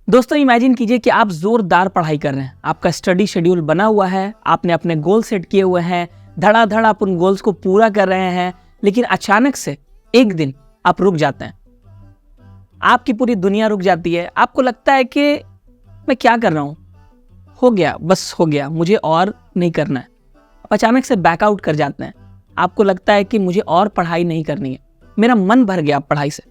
दोस्तों इमेजिन कीजिए कि आप जोरदार पढ़ाई कर रहे हैं, आपका स्टडी शेड्यूल बना हुआ है, आपने अपने गोल सेट किए हुए हैं, धड़ाधड़ आप उन गोल्स को पूरा कर रहे हैं, लेकिन अचानक से एक दिन आप रुक जाते हैं। आपकी पूरी दुनिया रुक जाती है। आपको लगता है कि मैं क्या कर रहा हूं, हो गया, बस हो गया, मुझे और नहीं करना है। आप अचानक से बैकआउट कर जाते हैं। आपको लगता है कि मुझे और पढ़ाई नहीं करनी है, मेरा मन भर गया पढ़ाई से।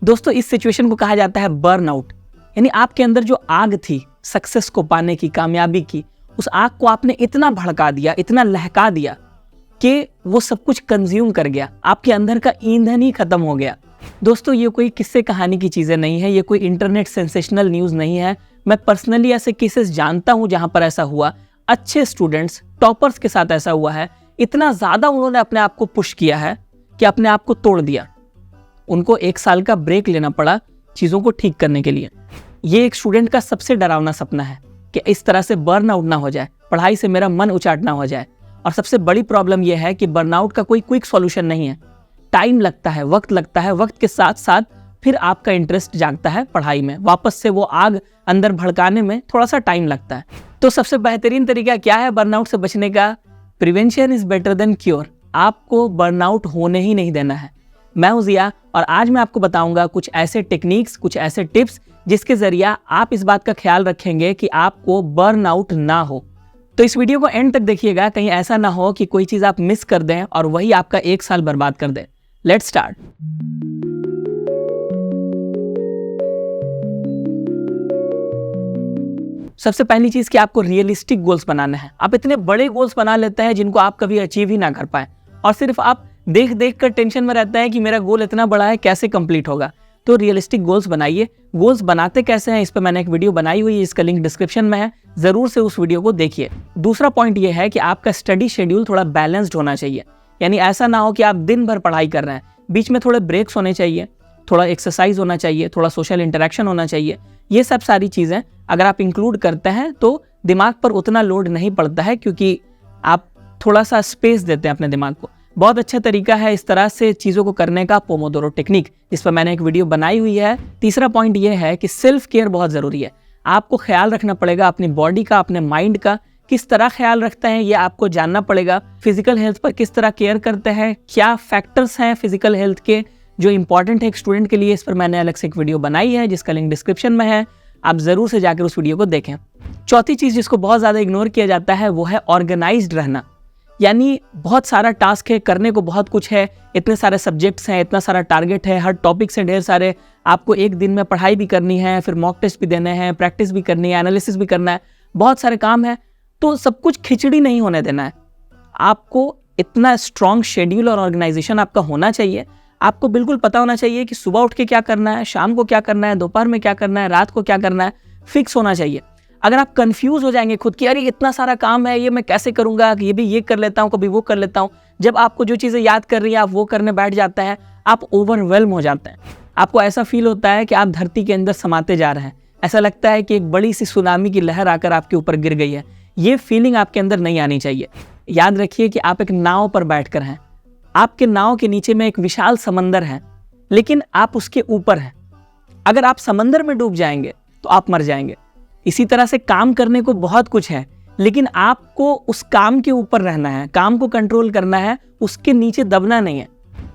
दोस्तों इस सिचुएशन को कहा जाता है बर्नआउट। यानी आपके अंदर जो आग थी सक्सेस को पाने की, कामयाबी की, उस आग को आपने इतना भड़का दिया, इतना लहका दिया कि वो सब कुछ कंज्यूम कर गया, आपके अंदर का ईंधन ही खत्म हो गया। दोस्तों ये कोई किस्से कहानी की चीजें नहीं है, ये कोई इंटरनेट सेंसेशनल न्यूज नहीं है। मैं पर्सनली ऐसे केसेस जानता हूं जहां पर ऐसा हुआ। अच्छे स्टूडेंट्स, टॉपर्स के साथ ऐसा हुआ है। इतना ज्यादा उन्होंने अपने आप को पुश किया है कि अपने आप को तोड़ दिया। उनको 1 साल का ब्रेक लेना पड़ा चीजों को ठीक करने के लिए। ये एक स्टूडेंट का सबसे डरावना सपना है कि इस तरह से बर्नआउट ना हो जाए, पढ़ाई से मेरा मन उचाट ना हो जाए। और सबसे बड़ी प्रॉब्लम यह है कि बर्नआउट का कोई क्विक सॉल्यूशन नहीं है। टाइम लगता है, वक्त लगता है। वक्त के साथ साथ फिर आपका इंटरेस्ट जागता है पढ़ाई में, वापस से वो आग अंदर भड़काने में थोड़ा सा टाइम लगता है। तो सबसे बेहतरीन तरीका क्या है बर्नआउट से बचने का? Prevention is better than cure. आपको बर्नआउट होने ही नहीं देना है। मैं हूं जिया और आज मैं आपको बताऊंगा कुछ ऐसे टेक्निक्स, कुछ ऐसे टिप्स जिसके जरिए आप इस बात का ख्याल रखेंगे कि आपको बर्नआउट ना हो। तो इस वीडियो को एंड तक देखिएगा, कहीं ऐसा ना हो कि कोई चीज आप मिस कर दें और वही आपका 1 साल बर्बाद कर दे। Let's start. सबसे पहली चीज कि आपको रियलिस्टिक गोल्स बनाना है। आप इतने बड़े गोल्स बना लेते हैं जिनको आप कभी अचीव ही ना कर पाए, और सिर्फ आप देख देख कर टेंशन में रहता है कि मेरा गोल इतना बड़ा है, कैसे कंप्लीट होगा। तो रियलिस्टिक गोल्स बनाइए। गोल्स बनाते कैसे हैं इस पर मैंने एक वीडियो बनाई हुई है, इसका लिंक डिस्क्रिप्शन में है, जरूर से उस वीडियो को देखिए। दूसरा पॉइंट ये है कि आपका स्टडी शेड्यूल थोड़ा बैलेंस्ड होना चाहिए। यानी ऐसा ना हो कि आप दिन भर पढ़ाई कर रहे हैं, बीच में थोड़े ब्रेक्स होने चाहिए, थोड़ा एक्सरसाइज होना चाहिए, थोड़ा सोशल इंटरेक्शन होना चाहिए। ये सब सारी चीजें अगर आप इंक्लूड करते हैं तो दिमाग पर उतना लोड नहीं पड़ता है, क्योंकि आप थोड़ा सा स्पेस देते हैं अपने दिमाग को। बहुत अच्छा तरीका है इस तरह से चीज़ों को करने का पोमोडोरो टेक्निक, जिस पर मैंने एक वीडियो बनाई हुई है। तीसरा पॉइंट ये है कि सेल्फ केयर बहुत ज़रूरी है। आपको ख्याल रखना पड़ेगा अपनी बॉडी का, अपने माइंड का। किस तरह ख्याल रखते हैं ये आपको जानना पड़ेगा। फिजिकल हेल्थ पर किस तरह केयर करते हैं, क्या फैक्टर्स हैं फिजिकल हेल्थ के जो इंपॉर्टेंट है एक स्टूडेंट के लिए, इस पर मैंने अलग से एक वीडियो बनाई है जिसका लिंक डिस्क्रिप्शन में है। आप ज़रूर से जाकर उस वीडियो को देखें। चौथी चीज़ जिसको बहुत ज़्यादा इग्नोर किया जाता है वो है ऑर्गेनाइज्ड रहना। यानी बहुत सारा टास्क है, करने को बहुत कुछ है, इतने सारे सब्जेक्ट्स हैं, इतना सारा टारगेट है, हर टॉपिक से ढेर सारे। आपको एक दिन में पढ़ाई भी करनी है, फिर मॉक टेस्ट भी देने हैं, प्रैक्टिस भी करनी है, एनालिसिस भी करना है, बहुत सारे काम है। तो सब कुछ खिचड़ी नहीं होने देना है। आपको इतना स्ट्रॉन्ग शेड्यूल और ऑर्गेनाइजेशन आपका होना चाहिए। आपको बिल्कुल पता होना चाहिए कि सुबह उठ के क्या करना है, शाम को क्या करना है, दोपहर में क्या करना है, रात को क्या करना है, फिक्स होना चाहिए। अगर आप कंफ्यूज हो जाएंगे खुद की, अरे इतना सारा काम है, ये मैं कैसे करूंगा, ये भी ये कर लेता हूँ, कभी वो कर लेता हूँ, जब आपको जो चीज़ें याद कर रही है आप वो करने बैठ जाते हैं, आप ओवरवेल्म हो जाते हैं। आपको ऐसा फील होता है कि आप धरती के अंदर समाते जा रहे हैं। ऐसा लगता है कि एक बड़ी सी सुनामी की लहर आकर आपके ऊपर गिर गई है। ये फीलिंग आपके अंदर नहीं आनी चाहिए। याद रखिए कि आप एक नाव पर बैठकर हैं। आपके नाव के नीचे में एक विशाल समंदर है, लेकिन आप उसके ऊपर हैं। अगर आप समंदर में डूब जाएंगे तो आप मर जाएंगे। इसी तरह से काम करने को बहुत कुछ है, लेकिन आपको उस काम के ऊपर रहना है, काम को कंट्रोल करना है, उसके नीचे दबना नहीं है।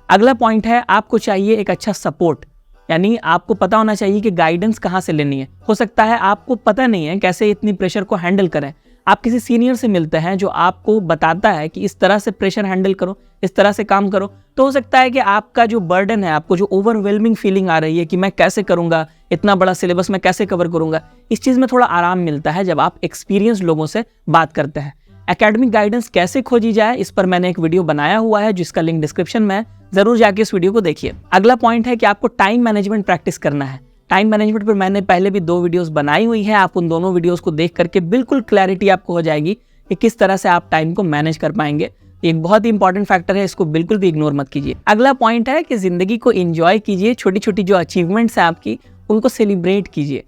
अगला पॉइंट है आपको चाहिए एक अच्छा सपोर्ट। यानी आपको पता होना चाहिए कि गाइडेंस कहाँ से लेनी है। हो सकता है आपको पता नहीं है कैसे इतनी प्रेशर को हैंडल करें। आप किसी सीनियर से मिलते हैं जो आपको बताता है कि इस तरह से प्रेशर हैंडल करो, इस तरह से काम करो। तो हो सकता है कि आपका जो बर्डन है, आपको जो ओवरवेलमिंग फीलिंग आ रही है कि मैं कैसे करूंगा, इतना बड़ा सिलेबस मैं कैसे कवर करूंगा, इस चीज़ में थोड़ा आराम मिलता है जब आप एक्सपीरियंस लोगों से बात करते हैं। एकेडमिक गाइडेंस कैसे खोजी जाए, इस पर मैंने एक वीडियो बनाया हुआ है जिसका लिंक डिस्क्रिप्शन में है, जरूर जाके इस वीडियो को देखिए। अगला पॉइंट है कि आपको टाइम मैनेजमेंट प्रैक्टिस करना है। टाइम मैनेजमेंट पर मैंने पहले भी 2 वीडियोस बनाई हुई हैं। आप उन दोनों वीडियोस को देख करके बिल्कुल क्लैरिटी आपको हो जाएगी कि किस तरह से आप टाइम को मैनेज कर पाएंगे। एक बहुत ही इंपॉर्टेंट फैक्टर है, इसको बिल्कुल भी इग्नोर मत कीजिए। अगला पॉइंट है कि जिंदगी को एंजॉय कीजिए। छोटी छोटी जो अचीवमेंट्स हैं आपकी, उनको सेलिब्रेट कीजिए।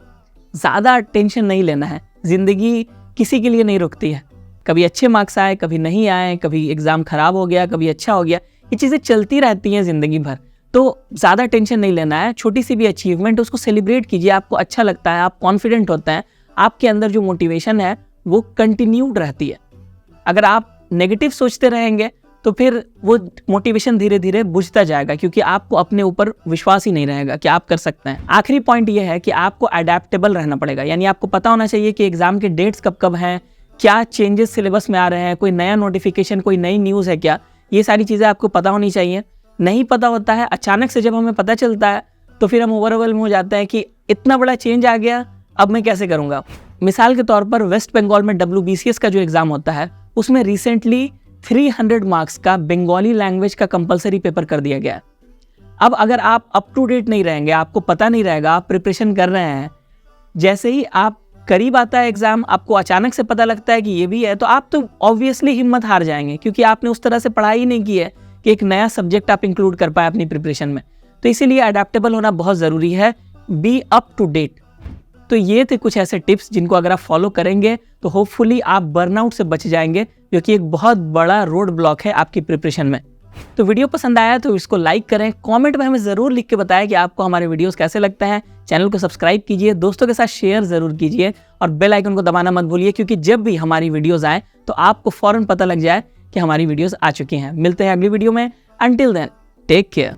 ज़्यादा टेंशन नहीं लेना है। जिंदगी किसी के लिए नहीं रुकती है। कभी अच्छे मार्क्स आए, कभी नहीं आए, कभी एग्जाम खराब हो गया, कभी अच्छा हो गया, ये चीज़ें चलती रहती हैं जिंदगी भर। तो ज़्यादा टेंशन नहीं लेना है, छोटी सी भी अचीवमेंट उसको सेलिब्रेट कीजिए, आपको अच्छा लगता है, आप कॉन्फिडेंट होते हैं, आपके अंदर जो मोटिवेशन है वो कंटिन्यूड रहती है। अगर आप नेगेटिव सोचते रहेंगे तो फिर वो मोटिवेशन धीरे धीरे बुझता जाएगा, क्योंकि आपको अपने ऊपर विश्वास ही नहीं रहेगा कि आप कर सकते हैं। आखिरी पॉइंट ये है कि आपको अडेप्टेबल रहना पड़ेगा, यानी आपको पता होना चाहिए कि एग्जाम के डेट्स कब कब हैं, क्या चेंजेस सिलेबस में आ रहे हैं, कोई नया नोटिफिकेशन, कोई नई न्यूज़ है क्या, ये सारी चीज़ें आपको पता होनी चाहिए। नहीं पता होता है, अचानक से जब हमें पता चलता है तो फिर हम ओवरवेल्म हो जाते हैं कि इतना बड़ा चेंज आ गया, अब मैं कैसे करूँगा। मिसाल के तौर पर वेस्ट बंगाल में WBCS का जो एग्ज़ाम होता है उसमें रिसेंटली 300 मार्क्स का बंगाली लैंग्वेज का कंपलसरी पेपर कर दिया गया है। अब अगर आप अप टू डेट नहीं रहेंगे, आपको पता नहीं रहेगा, आप प्रिपरेशन कर रहे हैं, जैसे ही आप करीब आता है एग्जाम, आपको अचानक से पता लगता है कि ये भी है, तो आप तो ऑब्वियसली हिम्मत हार जाएंगे, क्योंकि आपने उस तरह से पढ़ाई नहीं की है कि एक नया सब्जेक्ट आप इंक्लूड कर पाए अपनी प्रिपरेशन में। तो इसीलिए अडेप्टेबल होना बहुत ज़रूरी है, बी अप टू डेट। तो ये थे कुछ ऐसे टिप्स जिनको अगर आप फॉलो करेंगे तो होपफुली आप बर्नआउट से बच जाएंगे, जो कि एक बहुत बड़ा रोड ब्लॉक है आपकी प्रिपरेशन में। तो वीडियो पसंद आया तो इसको लाइक करें, कमेंट में हमें ज़रूर लिख के बताएं कि आपको हमारे वीडियोस कैसे लगते हैं। चैनल को सब्सक्राइब कीजिए, दोस्तों के साथ शेयर ज़रूर कीजिए और बेल आइकन को दबाना मत भूलिए, क्योंकि जब भी हमारी वीडियोज़ आए तो आपको फ़ौरन पता लग जाए कि हमारी वीडियोज़ आ चुकी हैं। मिलते हैं अगली वीडियो में, अंटिल देन टेक केयर।